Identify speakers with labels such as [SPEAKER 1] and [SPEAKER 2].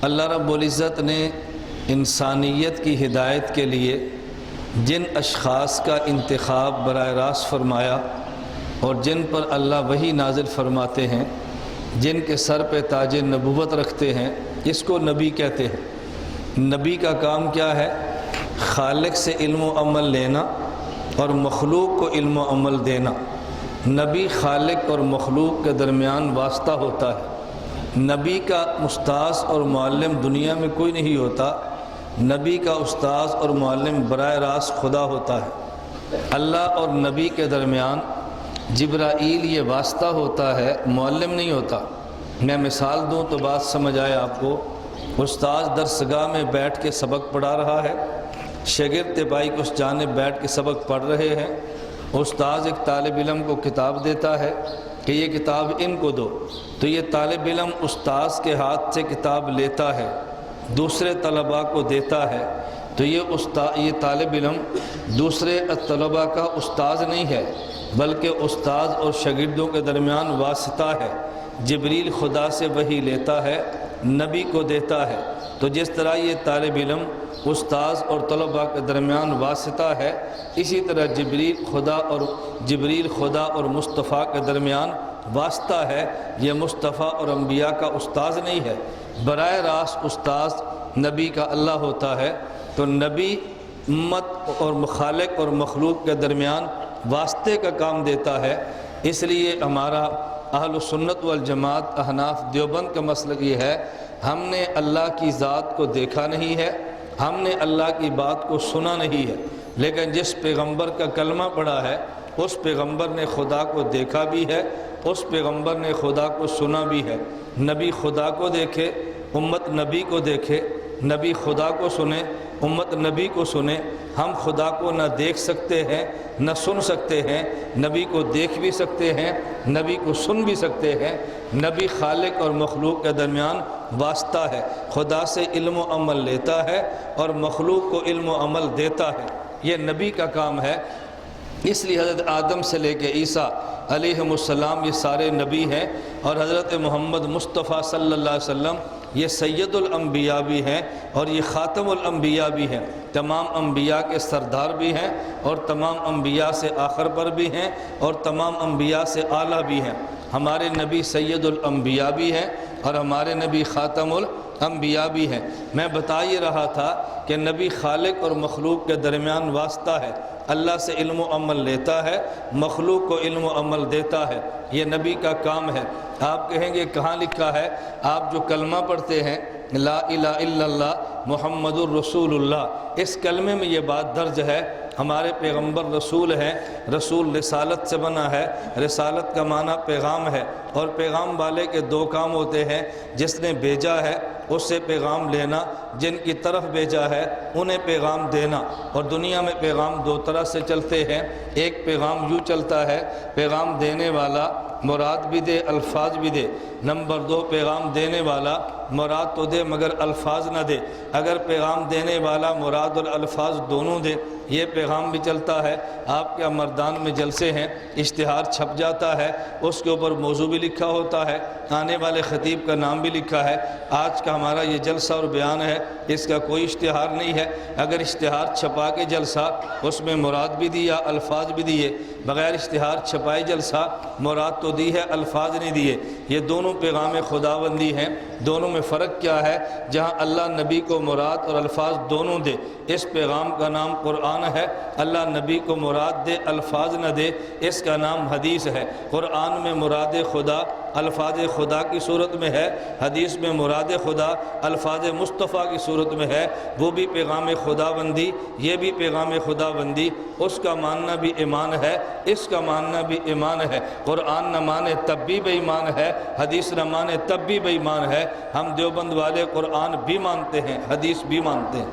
[SPEAKER 1] اللہ رب العزت نے انسانیت کی ہدایت کے لیے جن اشخاص کا انتخاب براہ راست فرمایا اور جن پر اللہ وحی نازل فرماتے ہیں، جن کے سر پہ تاج نبوت رکھتے ہیں، اس کو نبی کہتے ہیں۔ نبی کا کام کیا ہے؟ خالق سے علم و عمل لینا اور مخلوق کو علم و عمل دینا۔ نبی خالق اور مخلوق کے درمیان واسطہ ہوتا ہے۔ نبی کا استاذ اور معلم دنیا میں کوئی نہیں ہوتا، نبی کا استاذ اور معلم براہ راست خدا ہوتا ہے۔ اللہ اور نبی کے درمیان جبرائیل یہ واسطہ ہوتا ہے، معلم نہیں ہوتا۔ میں مثال دوں تو بات سمجھ آئے آپ کو۔ استاذ درسگاہ میں بیٹھ کے سبق پڑھا رہا ہے، شاگرد تباہی کو اس جانب بیٹھ کے سبق پڑھ رہے ہیں۔ استاذ ایک طالب علم کو کتاب دیتا ہے کہ یہ کتاب ان کو دو، تو یہ طالب علم استاذ کے ہاتھ سے کتاب لیتا ہے، دوسرے طلباء کو دیتا ہے، تو یہ طالب علم دوسرے طلباء کا استاذ نہیں ہے، بلکہ استاذ اور شاگردوں کے درمیان واسطہ ہے۔ جبریل خدا سے وحی لیتا ہے، نبی کو دیتا ہے۔ تو جس طرح یہ طالب علم استاذ اور طلباء کے درمیان واسطہ ہے، اسی طرح جبریل خدا اور مصطفیٰ کے درمیان واسطہ ہے۔ یہ مصطفیٰ اور انبیاء کا استاذ نہیں ہے، براہ راست استاذ نبی کا اللہ ہوتا ہے۔ تو نبی امت اور خالق اور مخلوق کے درمیان واسطے کا کام دیتا ہے۔ اس لیے ہمارا اہل السنۃ والجماعت احناف دیوبند کا مسلک یہ ہے، ہم نے اللہ کی ذات کو دیکھا نہیں ہے، ہم نے اللہ کی بات کو سنا نہیں ہے، لیکن جس پیغمبر کا کلمہ پڑھا ہے اس پیغمبر نے خدا کو دیکھا بھی ہے، اس پیغمبر نے خدا کو سنا بھی ہے۔ نبی خدا کو دیکھے، امت نبی کو دیکھے، نبی خدا کو سنے، امت نبی کو سنے۔ ہم خدا کو نہ دیکھ سکتے ہیں نہ سن سکتے ہیں، نبی کو دیکھ بھی سکتے ہیں، نبی کو سن بھی سکتے ہیں۔ نبی خالق اور مخلوق کے درمیان واسطہ ہے، خدا سے علم و عمل لیتا ہے اور مخلوق کو علم و عمل دیتا ہے۔ یہ نبی کا کام ہے۔ اس لیے حضرت آدم سے لے کے عیسیٰ علیہ السلام یہ سارے نبی ہیں، اور حضرت محمد مصطفیٰ صلی اللہ علیہ وسلم یہ سید الانبیاء بھی ہیں اور یہ خاتم الانبیاء بھی ہیں۔ تمام انبیاء کے سردار بھی ہیں اور تمام انبیاء سے آخر پر بھی ہیں اور تمام انبیاء سے اعلیٰ بھی ہیں۔ ہمارے نبی سید الانبیاء بھی ہیں اور ہمارے نبی خاتم الانبیاء بھی ہیں۔ میں بتا یہ رہا تھا کہ نبی خالق اور مخلوق کے درمیان واسطہ ہے، اللہ سے علم و عمل لیتا ہے، مخلوق کو علم و عمل دیتا ہے۔ یہ نبی کا کام ہے۔ آپ کہیں گے کہاں لکھا ہے؟ آپ جو کلمہ پڑھتے ہیں لا الہ الا اللہ محمد الرسول اللہ، اس کلمے میں یہ بات درج ہے۔ ہمارے پیغمبر رسول ہیں، رسول رسالت سے بنا ہے، رسالت کا معنی پیغام ہے، اور پیغام والے کے دو کام ہوتے ہیں، جس نے بھیجا ہے اس سے پیغام لینا، جن کی طرف بھیجا ہے انہیں پیغام دینا۔ اور دنیا میں پیغام دو طرح سے چلتے ہیں۔ ایک پیغام یوں چلتا ہے، پیغام دینے والا مراد بھی دے الفاظ بھی دے۔ نمبر دو، پیغام دینے والا مراد تو دے مگر الفاظ نہ دے۔ اگر پیغام دینے والا مراد اور الفاظ دونوں دے، یہ پیغام بھی چلتا ہے۔ آپ کے مردان میں جلسے ہیں، اشتہار چھپ جاتا ہے، اس کے اوپر موضوع بھی لکھا ہوتا ہے، آنے والے خطیب کا نام بھی لکھا ہے۔ آج کا ہمارا یہ جلسہ اور بیان ہے، اس کا کوئی اشتہار نہیں ہے۔ اگر اشتہار چھپا کے جلسہ، اس میں مراد بھی دیا الفاظ بھی دیے، بغیر اشتہار چھپائے جلسہ، مراد تو دی ہے الفاظ نہیں دیے، یہ دونوں پیغام خداوندی ہیں۔ دونوں میں فرق کیا ہے؟ جہاں اللہ نبی کو مراد اور الفاظ دونوں دے، اس پیغام کا نام قرآن ہے۔ اللہ نبی کو مراد دے الفاظ نہ دے، اس کا نام حدیث ہے۔ قرآن میں مراد خدا الفاظ خدا کی صورت میں ہے، حدیث میں مراد خدا الفاظ مصطفیٰ کی صورت میں ہے۔ وہ بھی پیغام خداوندی، یہ بھی پیغام خداوندی۔ اس کا ماننا بھی ایمان ہے، اس کا ماننا بھی ایمان ہے۔ قرآن نہ مانے تب بھی بے ایمان ہے، حدیث نہ مانے تب بھی بے ایمان ہے۔ ہم دیوبند والے قرآن بھی مانتے ہیں، حدیث بھی مانتے ہیں۔